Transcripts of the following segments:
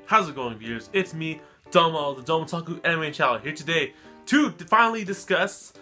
How's it going, viewers? It's me, Domo, the Domotaku Anime Channel, here today to finally discuss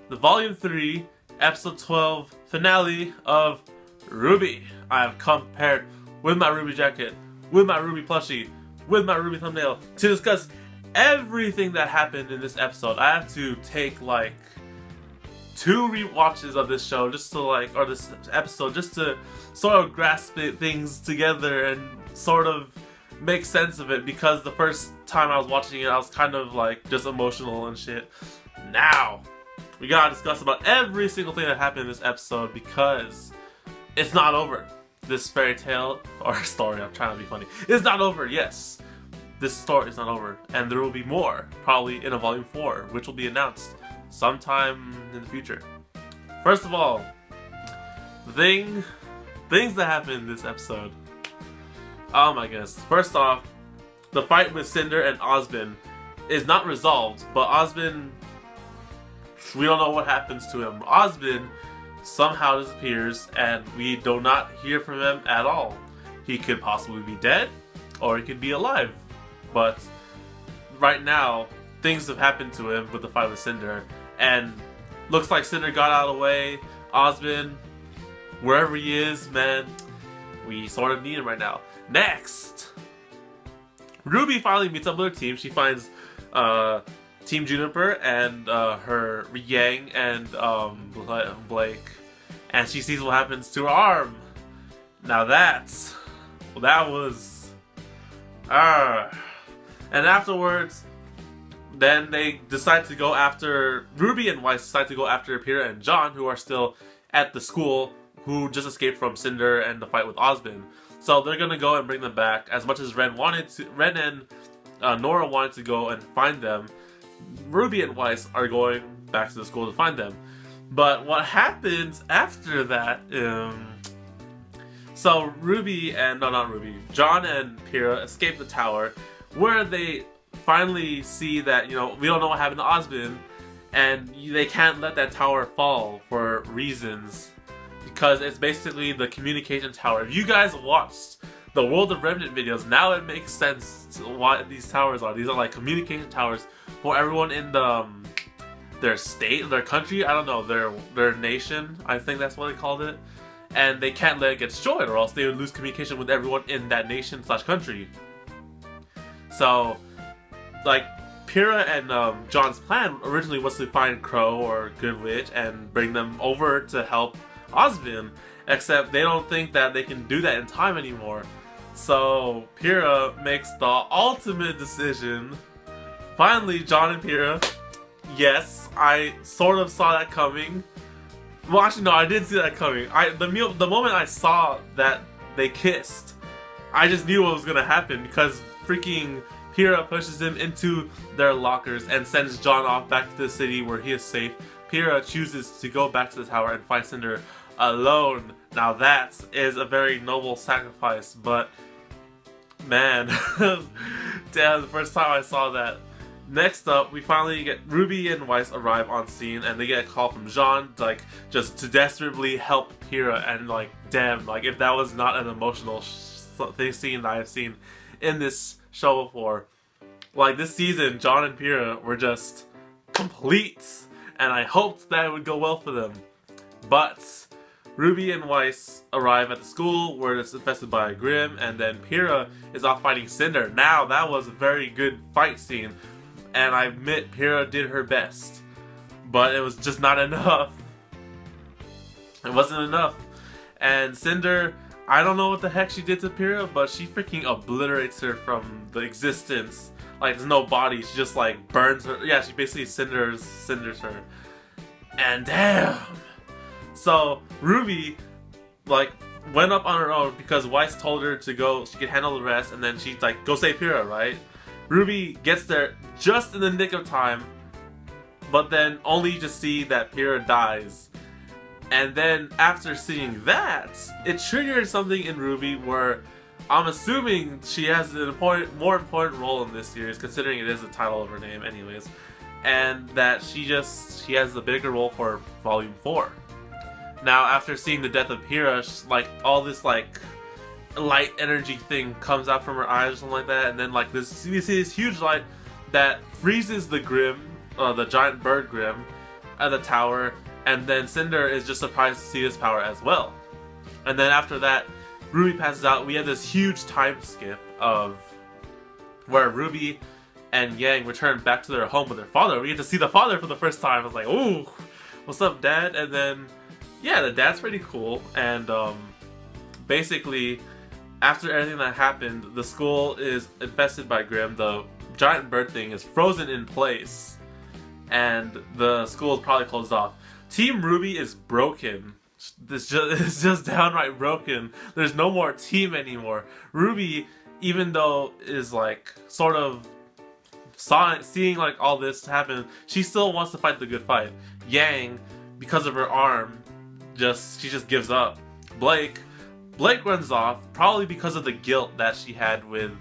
the Volume 3, Episode 12 finale of RWBY. I have come prepared with my RWBY jacket, with my RWBY plushie, with my RWBY thumbnail to discuss everything that happened in this episode. I have to take like 2 rewatches of this show just to or this episode just to sort of grasp things together and sort of make sense of it, because the first time I was watching it I was kind of like just emotional and shit. Now we gotta discuss about every single thing that happened in this episode, because it's not over. This fairy tale or story, I'm trying to be funny, it's not over. Yes, this story is not over, and there will be more, probably in a volume 4, which will be announced sometime in the future. First of all, things that happened in this episode. Oh my goodness. First off, the fight with Cinder and Osmond is not resolved, but Osmond, we don't know what happens to him. Osmond somehow disappears and we do not hear from him at all. He could possibly be dead, or he could be alive. But right now, things have happened to him with the fight with Cinder, and looks like Cinder got out of the way. Osmond, wherever he is, man, we sort of need him right now. Next, RWBY finally meets up with her team. She finds Team Juniper and her Yang and Blake, and she sees what happens to her arm. Now that was and afterwards, then they decide to go after RWBY and Weiss decide to go after Pyrrha and John, who are still at the school, who just escaped from Cinder and the fight with Osmond. So they're gonna go and bring them back. As much as Ren and Nora wanted to go and find them, RWBY and Weiss are going back to the school to find them. But what happens after that? So RWBY and John and Pyrrha escape the tower, where they finally see that, you know, we don't know what happened to Osmond, and they can't let that tower fall for reasons, because it's basically the communication tower. If you guys watched the World of Remnant videos, now it makes sense to what these towers are. These are like communication towers for everyone in their state, their country, I don't know, their nation, I think that's what they called it. And they can't let it get destroyed, or else they would lose communication with everyone in that nation / country. So, like, Pyrrha and John's plan originally was to find Crow or Good Witch and bring them over to help Osmond, except they don't think that they can do that in time anymore. So Pyrrha makes the ultimate decision. Finally, John and Pyrrha. Yes, I sort of saw that coming. Well, actually, no, I didn't see that coming. The moment I saw that they kissed, I just knew what was gonna happen, because freaking Pyrrha pushes him into their lockers and sends John off back to the city where he is safe. Pyrrha chooses to go back to the tower and fight Cinder alone. Now that is a very noble sacrifice, but man, damn, the first time I saw that. Next up, we finally get RWBY and Weiss arrive on scene, and they get a call from John, like, just to desperately help Pyrrha, and like, damn, like, if that was not an emotional scene that I've seen in this show before. Like, this season, John and Pyrrha were just complete, and I hoped that it would go well for them. But RWBY and Weiss arrive at the school where it's infested by a Grimm, and then Pyrrha is off fighting Cinder. Now, that was a very good fight scene, and I admit Pyrrha did her best, but it was just not enough. It wasn't enough. And Cinder, I don't know what the heck she did to Pyrrha, but she freaking obliterates her from the existence. Like, there's no body, she just like burns her. Yeah, she basically cinders her. And damn! So RWBY like went up on her own because Weiss told her to go, she could handle the rest, and then she's like, go save Pyrrha, right? RWBY gets there just in the nick of time, but then only to see that Pyrrha dies. And then after seeing that, it triggered something in RWBY where I'm assuming she has an more important role in this series, considering it is the title of her name anyways, and that she has a bigger role for Volume 4. Now, after seeing the death of Pyrrha, like, all this, like, light energy thing comes out from her eyes or something like that, and then like this, you see this huge light that freezes the Grimm, the giant bird Grimm, at the tower, and then Cinder is just surprised to see his power as well. And then after that, Ruby passes out. We have this huge time skip of where Ruby and Yang return back to their home with their father. We get to see the father for the first time. I was like, ooh, what's up, Dad? And then, yeah, the dad's pretty cool. And basically, after everything that happened, the school is infested by Grimm. The giant bird thing is frozen in place, and the school is probably closed off. Team RWBY is broken. It's just downright broken. There's no more team anymore. RWBY, even though is like sort of seeing like all this happen, she still wants to fight the good fight. Yang, because of her arm, she just gives up. Blake runs off, probably because of the guilt that she had with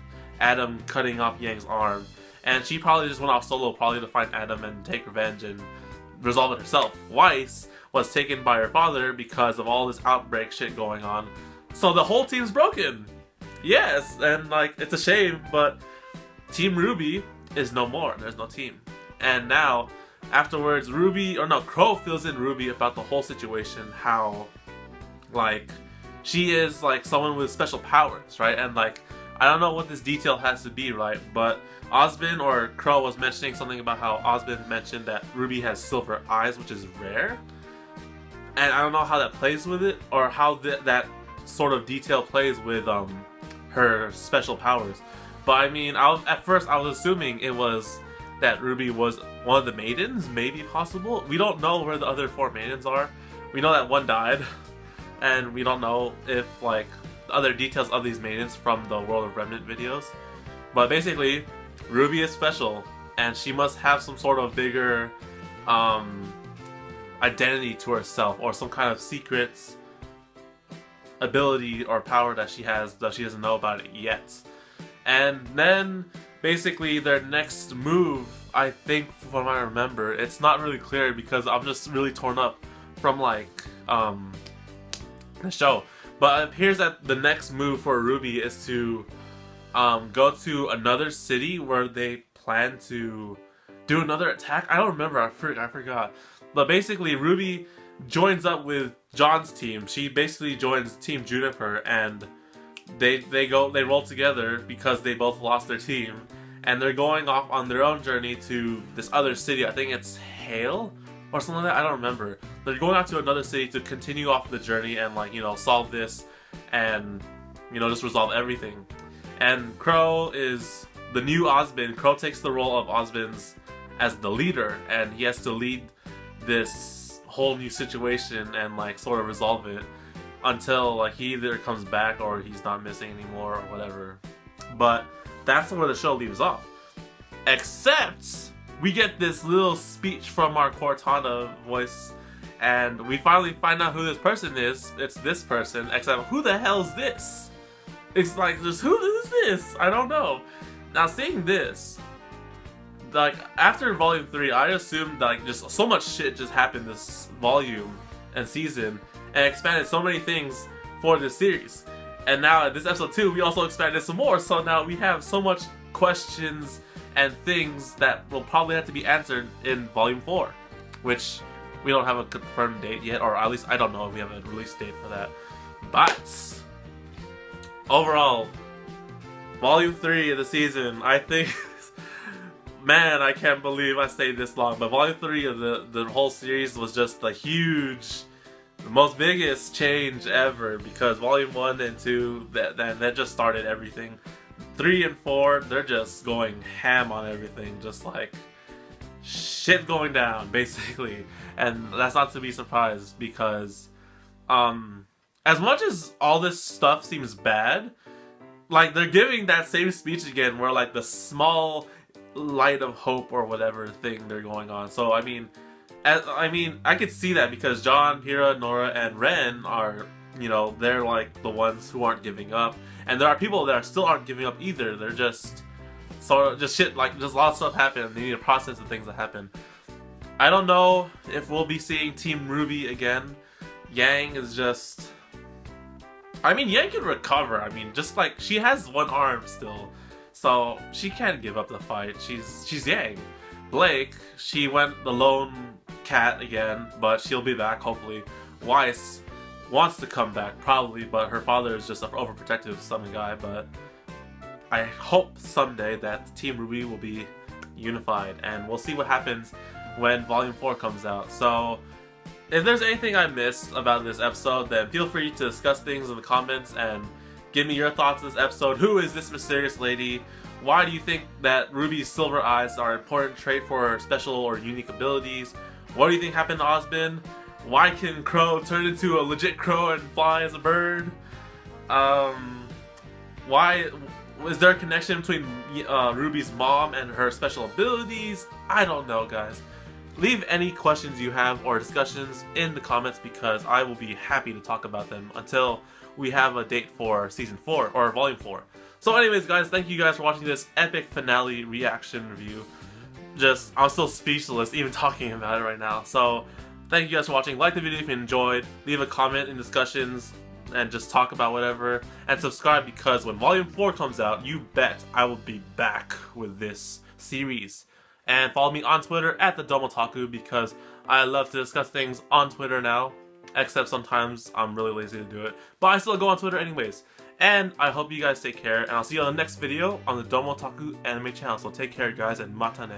Adam cutting off Yang's arm, and she probably just went off solo, probably to find Adam and take revenge and resolve it herself. Weiss was taken by her father because of all this outbreak shit going on. So the whole team's broken. Yes, and like, it's a shame, but Team RWBY is no more. There's no team. And now, afterwards, Crow fills in RWBY about the whole situation, how like she is like someone with special powers, right? And like, I don't know what this detail has to be, right? But Osbin or Crow was mentioning something about how Osbin mentioned that RWBY has silver eyes, which is rare. And I don't know how that plays with it, or how that sort of detail plays with her special powers. But I mean, at first I was assuming it was that RWBY was one of the maidens, maybe possible. We don't know where the other 4 maidens are. We know that one died, and we don't know if like the other details of these maidens from the World of Remnant videos. But basically, RWBY is special, and she must have some sort of bigger identity to herself, or some kind of secret ability or power that she has that she doesn't know about it yet. And then basically their next move, I think from what I remember, it's not really clear because I'm just really torn up from like the show, but it appears that the next move for RWBY is to go to another city where they plan to do another attack. I don't remember, I forgot. But basically, RWBY joins up with John's team. She basically joins Team Juniper, and they roll together because they both lost their team, and they're going off on their own journey to this other city. I think it's Hale or something like that. I don't remember. They're going out to another city to continue off the journey and, like, you know, solve this and, you know, just resolve everything. And Crow is the new Osbin. Crow takes the role of Osbin's as the leader, and he has to lead this whole new situation and like sort of resolve it until like he either comes back or he's not missing anymore or whatever. But that's where the show leaves off. Except we get this little speech from our Cortana voice, and we finally find out who this person is. It's this person, except who the hell is this? It's like, just who is this? I don't know. Now seeing this, like, after Volume 3, I assumed like just so much shit just happened this volume and season and expanded so many things for this series. And now at this episode 2, we also expanded some more, so now we have so much questions and things that will probably have to be answered in Volume 4, which we don't have a confirmed date yet, or at least I don't know if we have a release date for that. But overall, Volume 3 of the season, I think man, I can't believe I stayed this long. But Volume 3 of the whole series was just the most biggest change ever, because Volume 1 and 2, that just started everything. 3 and 4, they're just going ham on everything, just like shit going down, basically. And that's not to be surprised, because as much as all this stuff seems bad, like, they're giving that same speech again where like the small light of hope or whatever thing they're going on. So I mean, I could see that because John, Pyrrha, Nora, and Ren are, you know, they're like the ones who aren't giving up, and there are people that still aren't giving up either. They're just sort of just shit, like just a lot of stuff happen, and they need to process the things that happen. I don't know if we'll be seeing Team RWBY again. Yang is just I mean, Yang can recover. I mean, just like she has one arm still, so she can't give up the fight. She's Yang. Blake, she went the lone cat again, but she'll be back hopefully. Weiss wants to come back probably, but her father is just an overprotective summon guy. But I hope someday that Team RWBY will be unified, and we'll see what happens when Volume 4 comes out. So if there's anything I missed about this episode, then feel free to discuss things in the comments and give me your thoughts on this episode. Who is this mysterious lady? Why do you think that Ruby's silver eyes are an important trait for her special or unique abilities? What do you think happened to Osmond? Why can Crow turn into a legit crow and fly as a bird? Why is there a connection between Ruby's mom and her special abilities? I don't know, guys. Leave any questions you have or discussions in the comments because I will be happy to talk about them until we have a date for Season 4 or Volume 4. So anyways, guys, thank you guys for watching this epic finale reaction review. I'm still speechless even talking about it right now. So thank you guys for watching. Like the video if you enjoyed. Leave a comment in discussions and just talk about whatever. And subscribe because when Volume 4 comes out, you bet I will be back with this series. And follow me on Twitter at @TheDomotaku because I love to discuss things on Twitter now. Except sometimes I'm really lazy to do it. But I still go on Twitter anyways. And I hope you guys take care. And I'll see you on the next video on the Domotaku anime channel. So take care, guys, and mata ne.